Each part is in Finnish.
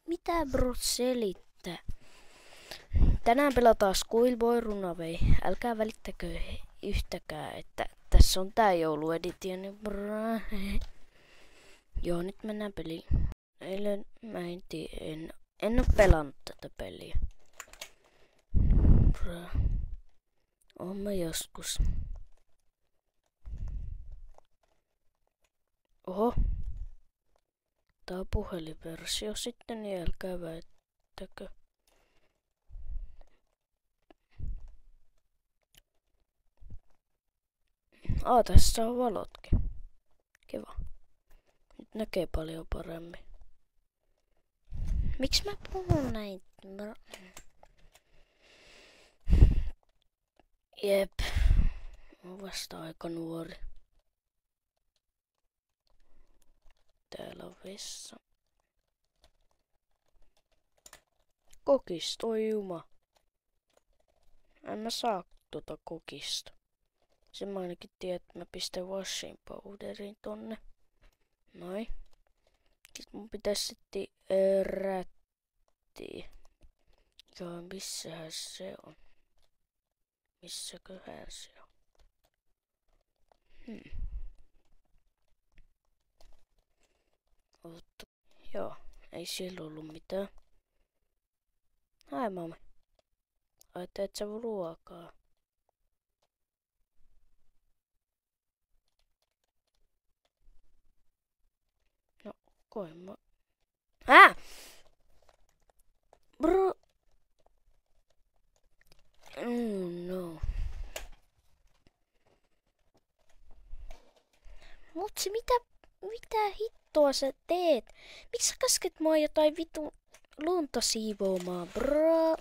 Mitä bro selittää? Tänään pelataan Schoolboy Runaway. Älkää välittäkö yhtäkään, että tässä on tää jouluedition. Joo, nyt mennään peliin. Eilen mä en oo pelannut tätä peliä. Oon mä joskus. Oho. Tää on puhelinversio sitten, niin älkää väittäkö. Tässä on valotkin. Kiva. Nyt näkee paljon paremmin. Miksi mä puhun näin? Jep. Mä oon vasta aika nuori. Täällä on vessa. Kokista, oi juma. En mä saa tota kokista. Sen mä ainakin tiedän, että mä pistän washing powderin tonne. Noin. Sitten mun pitäisi sitten rättiä. Joo, missähän se on? Missäköhän se on? Otta. Joo, ei siellä ollut mitään. Hai mami. Ai teet sä ruokaa? No, koin mä. Bro. No. Mutsi, mitä hittoa sä teet? Miksi sä käsket mua jotain vitu lunta siivoamaan, bro?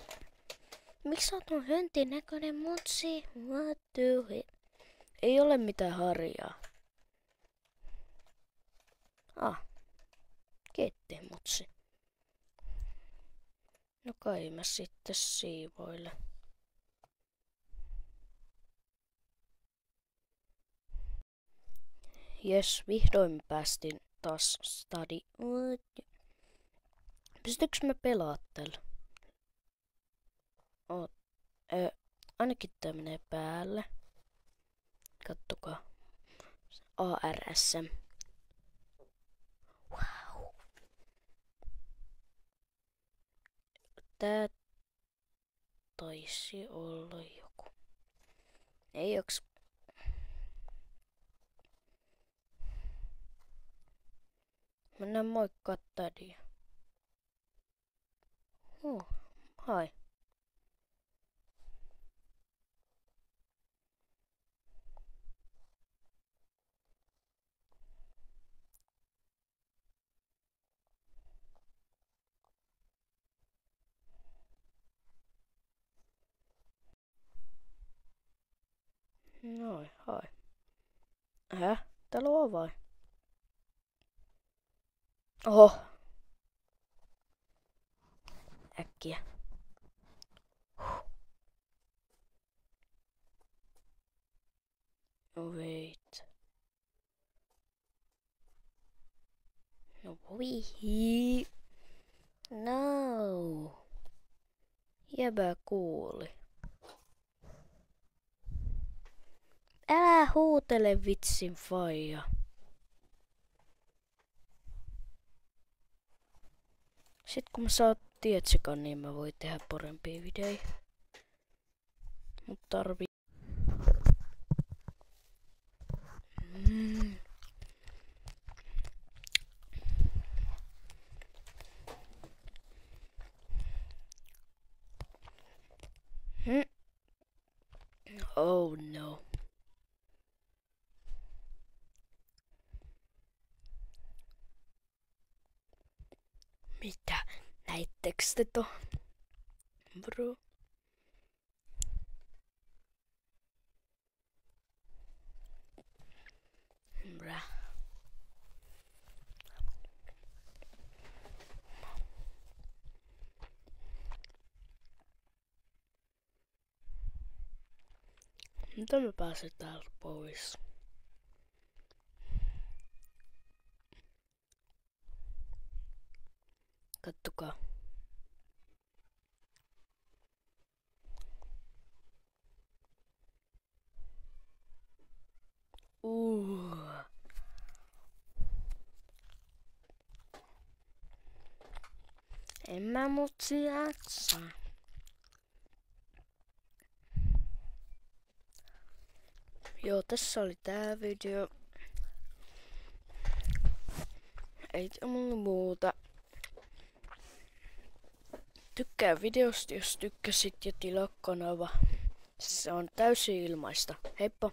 Miksi sä oot mun höntin näköinen, mutsi? What the hell? Ei ole mitään harjaa. Kiitti, mutsi. No kai mä sitten siivoilen. Jes, vihdoin me päästiin taas stadi. Pystytkö me pelaattella? Ainakin tää menee päälle. Kattokaa. ARSM. Wow. Tää taisi olla joku. Ei joks. Mennään moikkaa tädiä. Hai. Noin, hai. Täällä on vai? Oho. Äkkiä. No wait. No vihi. No. Jäbä kuuli. Älä huutele vitsin faija. Sitten kun mä saat tietsikan, niin mä voin tehdä parempia videoita. Mut tarvii. Oh no. Mitä? Näittekö te to? Bro. Bra. Miten mä pääsen täältä pois? Kattokaa. En mä mutsi jaksa. Joo, tässä oli tää video. Eikä mulla muuta. Tykkää videosta, jos tykkäsit, ja tilaa kanava. Se on täysin ilmaista. Heippa!